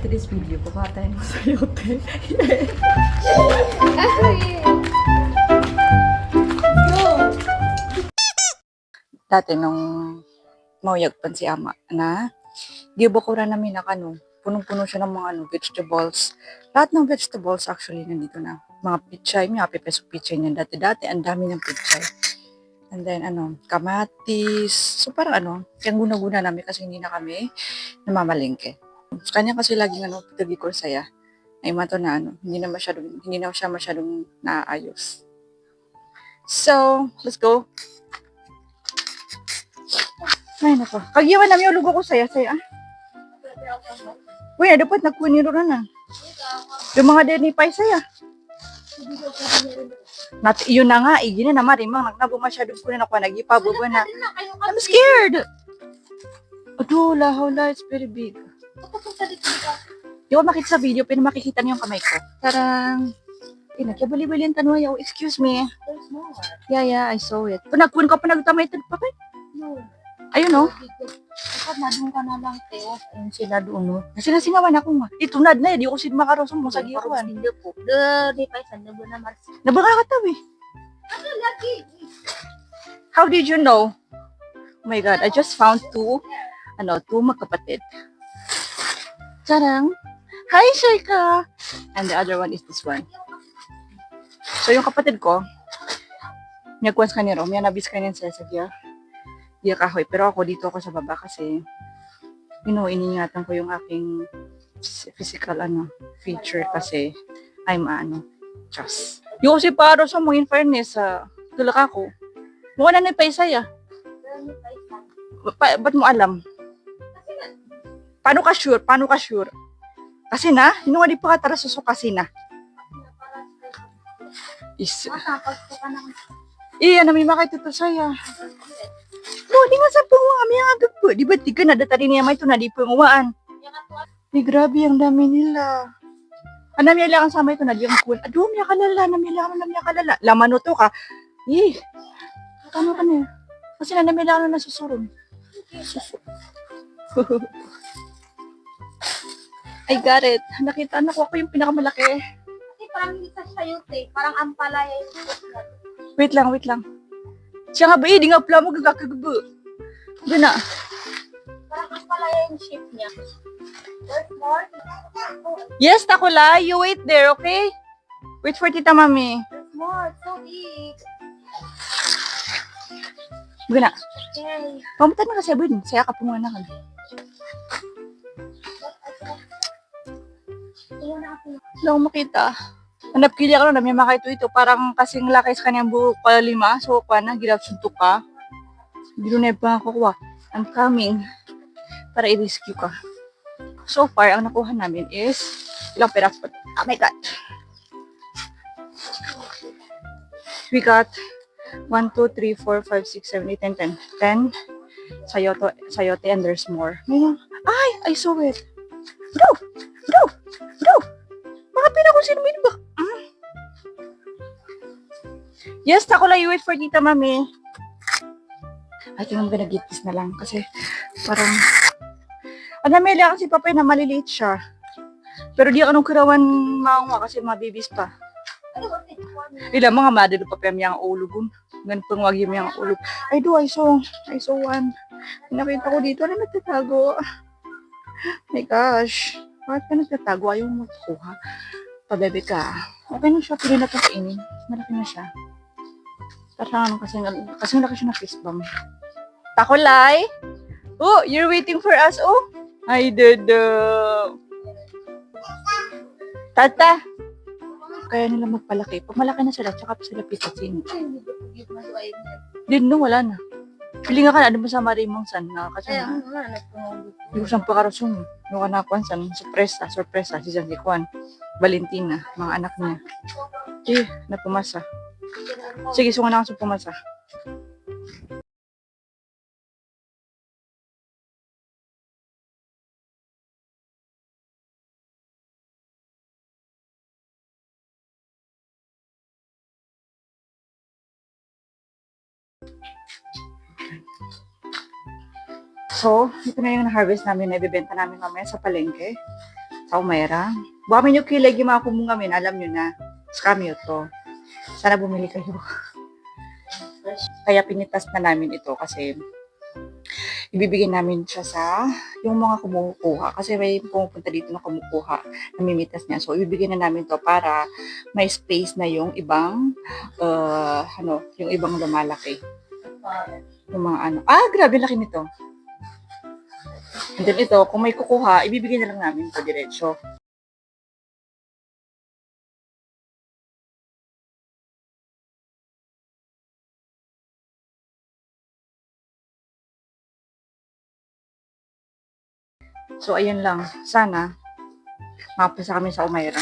today's video, kukuha tayo ng sayote. Dati nung mauyagpan si ama na, gibukura namin na punong-puno siya ng mga vegetables. Lahat ng vegetables actually nandito na. Mga pichay, may peso pichay niya dati-dati, ang dami ng pichay. And then kamatis. So parang kaya guna-guna namin kasi hindi na kami namamalengke. So, kanya kasi laging pagtagi ko saya. Ay mato na hindi na siya masyadong naayos. So, let's go. Ay nako. Kagiyawan namin yung lugo ko saya. Uy, dapat nagkuniro na. Yung mga denipay saya. Yun na nga, gina na marimang nagnago masyadong kunin ako nagipabubo na. I'm scared. Aduh, lahaw, it's very big. Di ko makita sa video, pero makikita niyo yung kamay ko. Tarang. Nagkabali-bali ang tanwa. Oh, excuse me. There's more. Yeah, I saw it. Panagkuhan ka pa nagtamay ito pa kay? No. Ayun, no? Dapat nadung ka na lang, Teo. Ayun sila doon, no? Sinasingawan ako nga. Itunad na, di ko sin makarosong mo sa giyawan. Hindi po. Di pa isa, nabo na Mars. Nabangakataw eh. Ano lagi? How did you know? Oh my God, I just found two magkapatid. Tarang. Hi, Shaika! And the other one is this one. So, yung kapatid ko, nagkuhan ka niro, may nabis ka niyan sa Dia kahoy. Pero ako dito ako sa baba kasi, iningatan ko yung aking physical, feature kasi, I'm, just. Yung kasi paro sa mo, in fairness, tulak ako. Mukha na napaisay, ba't mo alam? Paano ka sure? Kasi na, nga di pa katarasoso kasi na. Masapag ko ka naman. May makituto saya. No, di nga sa punga, may agad po. Di ba, di ka na, datari niya may ito na, di po yung uwaan. Grabe, ang dami nila. May lang sa may ito na, di yung cool. Aduh, may kalala. Laman to ka. Tama ka na. Kasi may lang na nasusurong. I got it. Nakita na ko ako yung pinakamalaki. Kasi parang hindi sa sayote. Parang ampalaya yung susunod. Wait lang. Siya nga ba, di nga pala mo gagagabu. Doon na. Parang ampalaya yung shape niya. There's more. Yes, Takula, you wait there, okay? Wait for Tita Mami. There's more. It's so big. Doon na. Okay. Pamutan mo kasi, Bun. Saya ka pumunta ka. Wala akong makita. Hanap kili ako na may makita ito. Parang kasing laki sa kanyang buhok pala 5. So, na, gilap suntok ka. Hindi na pa kukuha. I'm coming para i-rescue ka. So far, ang nakuha namin is ilang peraso. Oh my God. We got 1, 2, 3, 4, 5, 6, 7, 8, 10. 10 sayote and there's more. Ay, I saw it. Bro! Mga pinakusin mo yun ba? Yes, Takula, you wait for Tita Mami. I think I'm gonna get this na lang kasi parang may lang si Papay na maliliit siya. Pero di ako kirawan maunga kasi mabibis pa. Mga madalo pa yung ulog. Ganun pang wag yung ulog. I saw one. Nakita ko dito na nagtatago. My gosh. Bakit ka nagtatago? Ayaw mo magkuha. Pabebe ka. Okay na siya. Pwede na ito kainin. Malaki na siya. Parang kasi malaki siya na fist bump. Takulay? Oh, you're waiting for us. Oh. Ay, Dodo. Tata. Kaya nila magpalaki. Pag malaki na sila, tsaka pa sila pitasin. Din, no, wala na. Pili nga ka na, ano mo sa marimong san na kasi na. Hindi ko siyang pakarasong. Yung kanakuan san, sorpresa, si San Juan, Valentina, mga anak niya. Na pumasa. Sige, sunga na ako sa pumasa. So, ito na yung harvest namin na ibibenta namin mamaya sa palengke. Sa Umaira. Baka may kilig yung mga kumungamin, alam nyo na. Scam yun to. Sana bumili kayo. Kaya pinitas na namin ito kasi ibibigay namin siya sa yung mga kumukuha. Kasi may pumupunta dito na kumukuha, namimitas niya. So, ibibigay na namin to para may space na yung ibang, yung ibang lumalaki. Yung mga ano. Grabe laki nito. And then ito, kung may kukuha, ibibigay na lang namin ito diretso. So, ayun lang. Sana, mapasa kami sa Umaira.